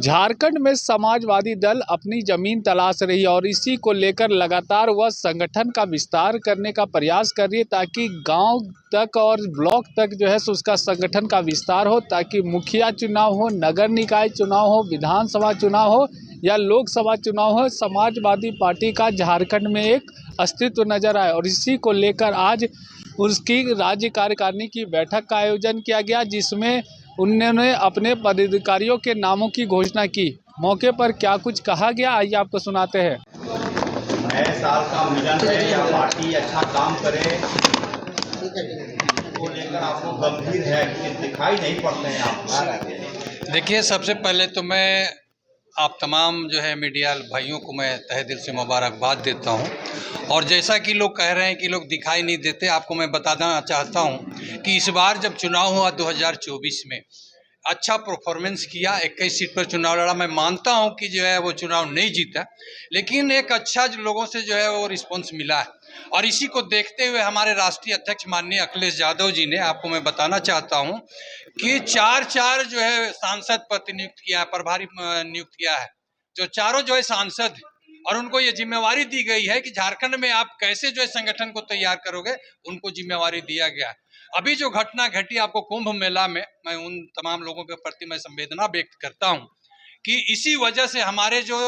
झारखंड में समाजवादी दल अपनी जमीन तलाश रही है और इसी को लेकर लगातार वह संगठन का विस्तार करने का प्रयास कर रही है ताकि गांव तक और ब्लॉक तक जो है सो उसका संगठन का विस्तार हो, ताकि मुखिया चुनाव हो, नगर निकाय चुनाव हो, विधानसभा चुनाव हो या लोकसभा चुनाव हो, समाजवादी पार्टी का झारखंड में एक अस्तित्व नजर आए। और इसी को लेकर आज उसकी राज्य कार्यकारिणी की बैठक का आयोजन किया गया, जिसमें उन्होंने अपने पदाधिकारियों के नामों की घोषणा की। मौके पर क्या कुछ कहा गया, आइए आपको सुनाते हैं। नए साल का मिलन है या पार्टी अच्छा काम करे को लेकर आप लोग गंभीर है कि दिखाई नहीं पड़ते हैं आप? देखिए, सबसे पहले तो मैं आप तमाम जो है मीडिया भाइयों को मैं तहे दिल से मुबारकबाद देता हूं। और जैसा कि लोग कह रहे हैं कि लोग दिखाई नहीं देते, आपको मैं बताना चाहता हूं कि इस बार जब चुनाव हुआ 2024 में अच्छा परफॉर्मेंस किया, 21 सीट पर चुनाव लड़ा। मैं मानता हूं कि जो है वो चुनाव नहीं जीता, लेकिन एक अच्छा जो लोगों से जो है वो रिस्पॉन्स मिला है। और इसी को देखते हुए हमारे राष्ट्रीय अध्यक्ष माननीय अखिलेश यादव जी ने, आपको मैं बताना चाहता हूं कि चार जो है सांसद प्रतिनियुक्त किया है, प्रभारी नियुक्त किया है, जो चारों जो है सांसद, और उनको ये जिम्मेवारी दी गई है कि झारखंड में आप कैसे जो है संगठन को तैयार करोगे, उनको जिम्मेवारी दिया गया है। अभी जो घटना घटी आपको कुंभ मेला में, मैं उन तमाम लोगों के प्रति मैं संवेदना व्यक्त करता हूं कि इसी वजह से हमारे जो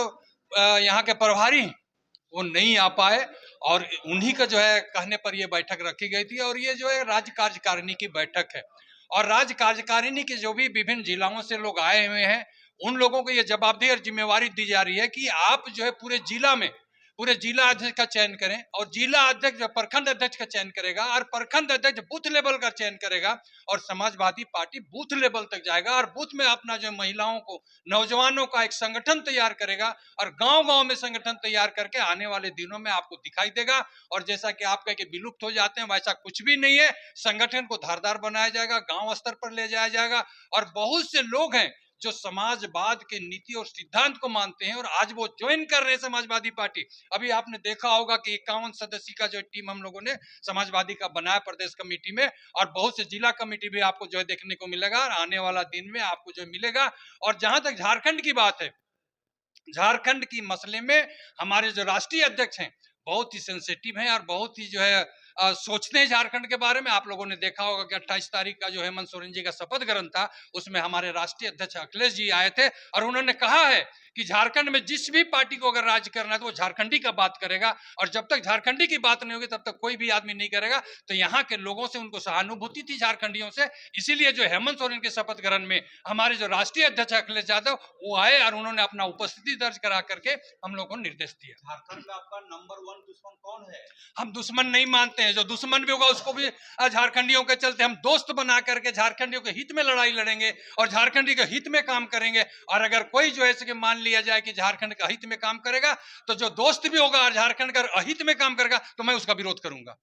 यहाँ के प्रभारी वो नहीं आ पाए, और उन्हीं का जो है कहने पर ये बैठक रखी गई थी। और ये जो है राज्य कार्यकारिणी की बैठक है, और राज्य कार्यकारिणी के जो भी विभिन्न जिलाओं से लोग आए हुए हैं, उन लोगों को ये जवाबदेही और जिम्मेवारी दी जा रही है कि आप जो है पूरे जिला अध्यक्ष का चयन करें, और जिला अध्यक्ष प्रखंड अध्यक्ष का चयन करेगा, और प्रखंड अध्यक्ष बूथ लेवल का चयन करेगा, और समाजवादी पार्टी बूथ लेवल तक जाएगा, और बूथ में अपना जो महिलाओं को, नौजवानों का एक संगठन तैयार करेगा, और गांव गांव में संगठन तैयार करके आने वाले दिनों में आपको दिखाई देगा। और जैसा कि आप कह के विलुप्त हो जाते हैं, वैसा कुछ भी नहीं है। संगठन को धारदार बनाया जाएगा, गांव स्तर पर ले जाया जाएगा, और बहुत से लोग हैं जो समाजवाद के नीति और सिद्धांत को मानते हैं, और आज वो ज्वाइन कर रहे हैं समाजवादी पार्टी। अभी आपने देखा होगा कि 51 सदस्य का जो टीम हम लोगों ने समाजवादी का बनाया प्रदेश कमेटी में, और बहुत से जिला कमेटी भी आपको जो है देखने को मिलेगा, और आने वाला दिन में आपको जो मिलेगा। और जहां तक झारखंड की बात है, झारखंड की मसले में हमारे जो राष्ट्रीय अध्यक्ष हैं बहुत ही सेंसिटिव हैं, और बहुत ही जो है सोचते हैं झारखंड के बारे में। आप लोगों ने देखा होगा कि 28 तारीख का जो हेमंत सोरेन जी का शपथ ग्रहण था, उसमें हमारे राष्ट्रीय अध्यक्ष अखिलेश जी आए थे, और उन्होंने कहा है कि झारखंड में जिस भी पार्टी को अगर राज्य करना है तो वो झारखंडी का बात करेगा, और जब तक झारखंडी की बात नहीं होगी तब तक कोई भी आदमी नहीं करेगा। तो यहाँ के लोगों से उनको सहानुभूति थी झारखंडियों से, इसीलिए जो हेमंत सोरेन के शपथ ग्रहण में हमारे जो राष्ट्रीय अध्यक्ष अखिलेश यादव वो आए, और उन्होंने अपना उपस्थिति दर्ज करा करके हम लोग को निर्देश दिया। झारखंड में आपका नंबर 1 दुश्मन कौन है? हम दुश्मन नहीं मानते हैं, जो दुश्मन भी होगा उसको भी झारखंडियों के चलते हम दोस्त बना करके झारखंडियों के हित में लड़ाई लड़ेंगे, और झारखंडी के हित में काम करेंगे। और अगर कोई जो है कि मान लिया जाए कि झारखंड का हित में काम करेगा, तो जो दोस्त भी होगा और झारखंड का अहित में काम करेगा, तो मैं उसका विरोध करूंगा।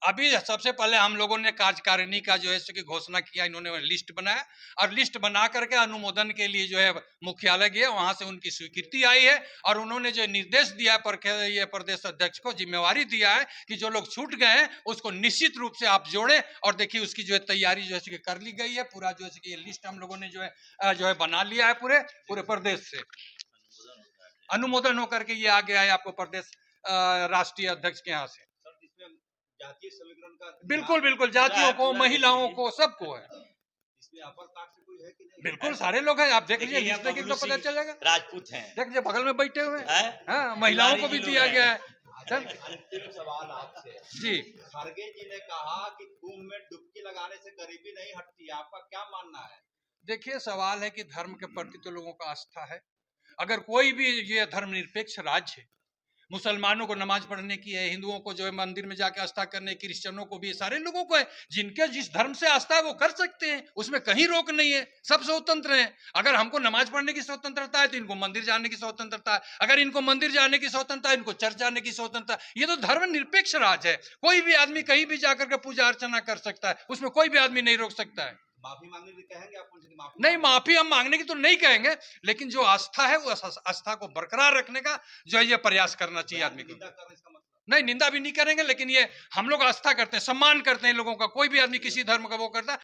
अभी सबसे पहले हम लोगों ने कार्यकारिणी का जो है कि घोषणा किया, इन्होंने लिस्ट बनाया, और लिस्ट बना करके अनुमोदन के लिए जो है मुख्यालय गए, वहां से उनकी स्वीकृति आई है, और उन्होंने जो निर्देश दिया ये प्रदेश अध्यक्ष को जिम्मेवारी दिया है कि जो लोग छूट गए हैं उसको निश्चित रूप से आप जोड़े। और देखिए उसकी जो है तैयारी जो है कि कर ली गई है, पूरा जो है कि ये लिस्ट हम लोगों ने जो है बना लिया है, पूरे प्रदेश से अनुमोदन होकर के ये आ गया है आपको प्रदेश राष्ट्रीय अध्यक्ष के यहाँ से। जातीय समीकरण का बिल्कुल जातियों को, महिलाओं को, सबको है। इसमें अपर कास्ट से कोई है कि नहीं? बिल्कुल सारे लोग हैं, आप देख लीजिए तो पता चलेगा। राजपूत हैं, देख लीजिए बगल में बैठे हुए हैं, हाँ, महिलाओं को भी दिया गया है। अंतिम सवाल आपसे जी, खड़गे जी ने कहा कि कुंभ में डुबकी लगाने से गरीबी नहीं हटती, आपका क्या मानना है? देखिए सवाल है कि धर्म के प्रति तो लोगों का आस्था है। अगर कोई भी ये धर्मनिरपेक्ष राज्य है, मुसलमानों को नमाज पढ़ने की है, हिंदुओं को जो है मंदिर में जाकर आस्था करने, क्रिश्चियनों को भी, सारे लोगों को है। जिनके जिस धर्म से आस्था है वो कर सकते हैं, उसमें कहीं रोक नहीं है, सब स्वतंत्र हैं। अगर हमको नमाज पढ़ने की स्वतंत्रता है तो इनको मंदिर जाने की स्वतंत्रता है, अगर इनको मंदिर जाने की स्वतंत्रता है, इनको चर्च जाने की स्वतंत्रता है। ये तो धर्मनिरपेक्ष राज है, कोई भी आदमी कहीं भी जाकर के पूजा अर्चना कर सकता है, उसमें कोई भी आदमी नहीं रोक सकता है। माफी मांगने की कहेंगे आप उनसे? नहीं, माफी हम मांगने की तो नहीं कहेंगे, लेकिन जो आस्था है वो आस्था को बरकरार रखने का जो है ये प्रयास करना चाहिए आदमी को। नहीं, निंदा भी नहीं करेंगे, लेकिन ये हम लोग आस्था करते हैं, सम्मान करते हैं लोगों का। कोई भी आदमी किसी धर्म का वो करता है,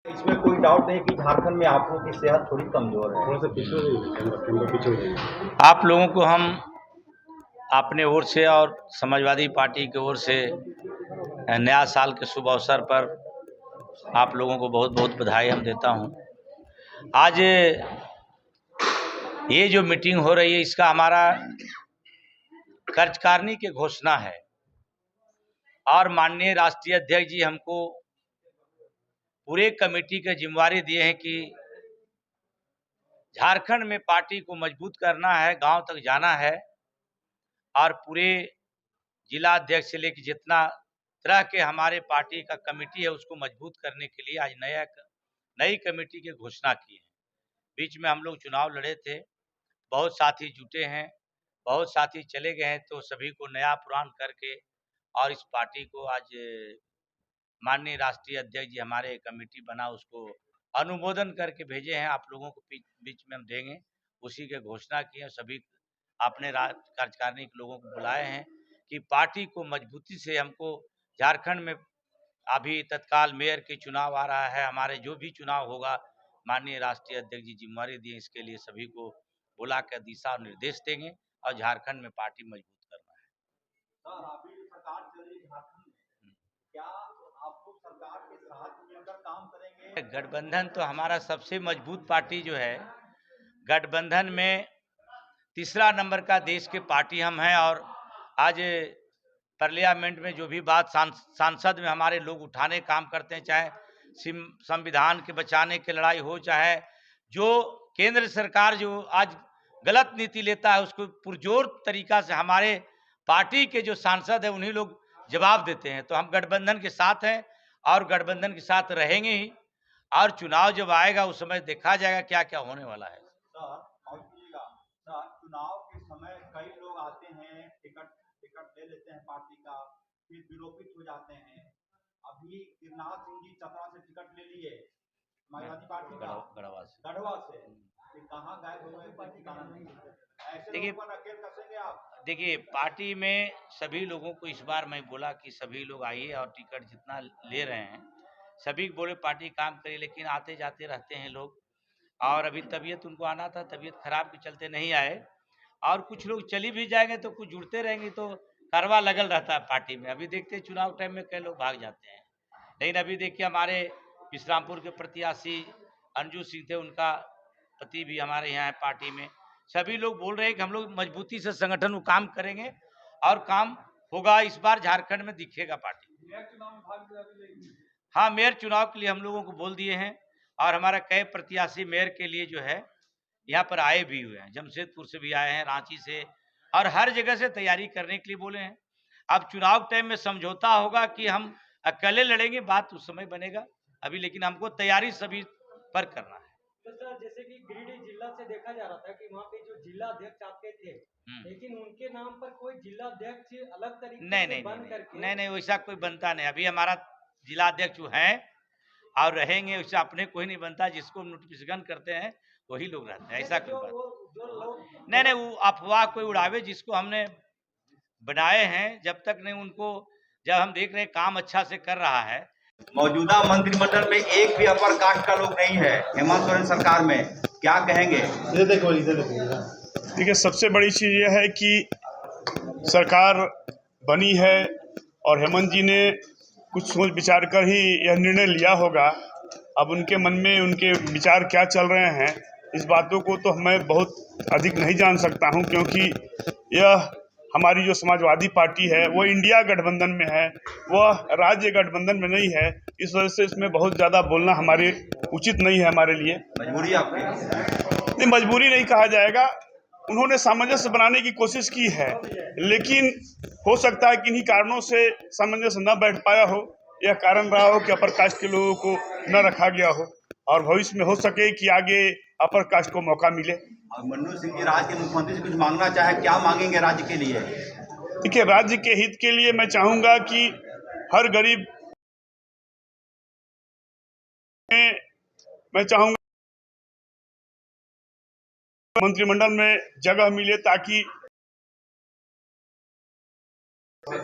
इसमें कोई डाउट नहीं कि झारखंड में आप लोगों की सेहत थोड़ी कमजोर है। आप लोगों को हम अपने ओर से और समाजवादी पार्टी की ओर से नया साल के शुभ अवसर पर आप लोगों को बहुत बहुत बधाई हम देता हूं। आज ये जो मीटिंग हो रही है इसका हमारा कार्यकारिणी की घोषणा है और माननीय राष्ट्रीय अध्यक्ष जी हमको पूरे कमेटी की जिम्मेवारी दिए हैं कि झारखंड में पार्टी को मजबूत करना है, गांव तक जाना है और पूरे जिला अध्यक्ष से लेकर जितना तरह के हमारे पार्टी का कमेटी है उसको मजबूत करने के लिए आज नई कमेटी की घोषणा की है। बीच में हम लोग चुनाव लड़े थे, बहुत साथी जुटे हैं, बहुत साथी चले गए हैं, तो सभी को नया पुराण करके और इस पार्टी को आज माननीय राष्ट्रीय अध्यक्ष जी हमारे कमेटी बना उसको अनुमोदन करके भेजे हैं। आप लोगों को बीच में हम देंगे, उसी के घोषणा की है। सभी अपने कार्यकारिणी के लोगों को बुलाए हैं कि पार्टी को मजबूती से हमको झारखंड में अभी तत्काल मेयर के चुनाव आ रहा है, हमारे जो भी चुनाव होगा माननीय राष्ट्रीय अध्यक्ष जी जिम्मेवारी दिए, इसके लिए सभी को बुला कर दिशा निर्देश देंगे और झारखंड में पार्टी मजबूत करना है। सर, अभी सरकार चल रही है झारखंड में, क्या आप लोग सरकार के साथ मिलकर काम करेंगे? गठबंधन तो हमारा सबसे मजबूत पार्टी जो है, गठबंधन में तीसरा नंबर का देश के पार्टी हम हैं और आज पार्लियामेंट में जो भी बात सांसद में हमारे लोग उठाने काम करते हैं, चाहे संविधान के बचाने की लड़ाई हो, चाहे जो केंद्र सरकार जो आज गलत नीति लेता है उसको पुरजोर तरीका से हमारे पार्टी के जो सांसद है उन्हीं लोग जवाब देते हैं। तो हम गठबंधन के साथ हैं और गठबंधन के साथ रहेंगे ही, और चुनाव जब आएगा उस समय देखा जाएगा क्या क्या होने वाला है। सर, चुनाव के समय कई लोग आते हैं, टिकट ले लेते हैं पार्टी का, फिर विलोपित हो जाते हैं। अभी गिरिराज सिंह जी चतरा से टिकट ले लिए समाजवादी पार्टी का, गढ़वा से कहाँ गायब हो गए? ऐसे लोगों पर नकेल कसेंगे आप? देखिए, पार्टी में सभी लोगों को इस बार मैं बोला कि सभी लोग आइए और टिकट जितना ले रहे हैं सभी बोले पार्टी काम करिए, लेकिन आते जाते रहते हैं लोग और अभी तबीयत उनको आना था, तबीयत खराब के चलते नहीं आए और कुछ लोग चली भी जाएंगे तो कुछ जुड़ते रहेंगे, तो करवा लगल रहता है पार्टी में। अभी देखते हैं चुनाव टाइम में कई लोग भाग जाते हैं, लेकिन अभी देखिए हमारे विश्रामपुर के प्रत्याशी अंजू सिंह थे, उनका पति भी हमारे यहाँ है पार्टी में। सभी लोग बोल रहे हैं कि हम लोग मजबूती से संगठन को काम करेंगे और काम होगा, इस बार झारखंड में दिखेगा पार्टी। हाँ, मेयर चुनाव के लिए हम लोगों को बोल दिए हैं और हमारा कई प्रत्याशी मेयर के लिए जो है यहाँ पर आए भी हुए हैं, जमशेदपुर से भी आए हैं, रांची से, और हर जगह से तैयारी करने के लिए बोले हैं। अब चुनाव टाइम में समझौता होगा कि हम अकेले लड़ेंगे, बात उस समय बनेगा अभी, लेकिन हमको तैयारी सभी पर करना है। तो सर, जैसे कि गिरिडीह जिला से देखा जा रहा था कि वहाँ पे जो जिला अध्यक्ष आपके थे, लेकिन उनके नाम पर कोई जिला अध्यक्ष अलग तरीके से बन करके नहीं, वैसा कोई बनता नहीं। अभी हमारा जिला अध्यक्ष है और रहेंगे, वैसे अपने कोई नहीं बनता, जिसको नोटिफिकेशन करते हैं वही लोग रहते हैं, ऐसा कोई बात नहीं। वो अफवाह कोई उड़ावे, जिसको हमने बनाए हैं जब तक नहीं उनको, जब हम देख रहे हैं काम अच्छा से कर रहा है। मौजूदा मंत्रिमंडल में एक भी अपर कास्ट का लोग नहीं है हेमंत सोरेन सरकार में, क्या कहेंगे? देखिए, सबसे बड़ी चीज़ यह है कि सरकार बनी है और हेमंत जी ने कुछ सोच विचार कर ही यह निर्णय लिया होगा। अब उनके मन में उनके विचार क्या चल रहे हैं, इस बातों को तो मैं बहुत अधिक नहीं जान सकता हूं, क्योंकि यह हमारी जो समाजवादी पार्टी है वो इंडिया गठबंधन में है, वह राज्य गठबंधन में नहीं है। इस वजह से इसमें बहुत ज़्यादा बोलना हमारे उचित नहीं है हमारे लिए। मजबूरी आपकी? नहीं, मजबूरी नहीं कहा जाएगा, उन्होंने सामंजस्य बनाने की कोशिश की है, लेकिन हो सकता है किन्हीं कारणों से सामंजस्य न बैठ पाया हो। यह कारण रहा हो कि अपर कास्ट के लोगों को न रखा गया हो और भविष्य में हो सके कि आगे अपर कास्ट को मौका मिले। मनमोहन सिंह जी राज्य के मुख्यमंत्री से कुछ मांगना चाहे, क्या मांगेंगे राज्य के लिए? देखिए, राज्य के हित के लिए मैं चाहूंगा कि हर गरीब मैं चाहूंगा मंत्रिमंडल में जगह मिले ताकि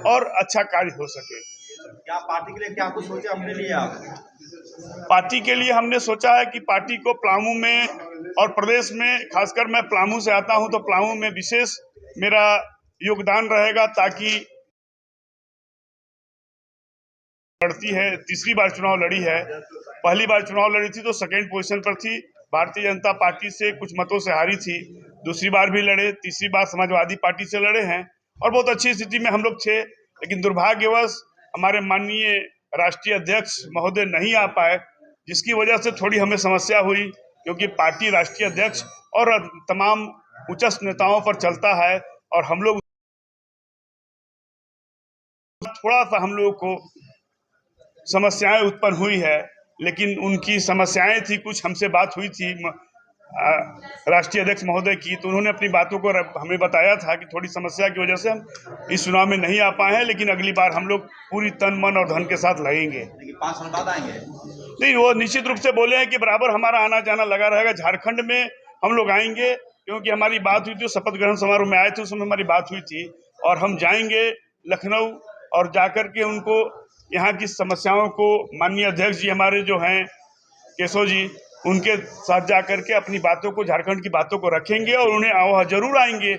और अच्छा कार्य हो सके। क्या पार्टी के लिए क्या कुछ सोचे अपने लिए आप? पार्टी के लिए हमने सोचा है कि पार्टी को पलामू में और प्रदेश में, खासकर मैं पलामू से आता हूं, तो पलामू में विशेष मेरा योगदान रहेगा, ताकि लड़ती है, तीसरी बार चुनाव लड़ी है। पहली बार चुनाव लड़ी थी तो सेकेंड पोजीशन पर थी, भारतीय जनता पार्टी से कुछ मतों से हारी थी। दूसरी बार भी लड़े, तीसरी बार समाजवादी पार्टी से लड़े हैं और बहुत अच्छी स्थिति में हम लोग थे। लेकिन दुर्भाग्यवश हमारे माननीय राष्ट्रीय अध्यक्ष महोदय नहीं आ पाए, जिसकी वजह से थोड़ी हमें समस्या हुई, क्योंकि पार्टी राष्ट्रीय अध्यक्ष और तमाम उच्च नेताओं पर चलता है और हम लोग थोड़ा सा हम लोगों को समस्याएं उत्पन्न हुई है। लेकिन उनकी समस्याएं थी, कुछ हमसे बात हुई थी राष्ट्रीय अध्यक्ष महोदय की, तो उन्होंने अपनी बातों को हमें बताया था कि थोड़ी समस्या की वजह से हम इस चुनाव में नहीं आ पाए हैं, लेकिन अगली बार हम लोग पूरी तन मन और धन के साथ लगेंगे। 5 साल बाद आएंगे? नहीं, वो निश्चित रूप से बोले हैं कि बराबर हमारा आना जाना लगा रहेगा। झारखंड में हम लोग आएंगे, क्योंकि हमारी बात हुई थी, शपथ ग्रहण समारोह में आए थे, उसमें हमारी बात हुई थी, और हम जाएंगे लखनऊ और जाकर के उनको यहाँ की समस्याओं को, माननीय अध्यक्ष जी हमारे जो हैं केशव जी, उनके साथ जाकर के अपनी बातों को, झारखंड की बातों को रखेंगे और उन्हें जरूर आएंगे।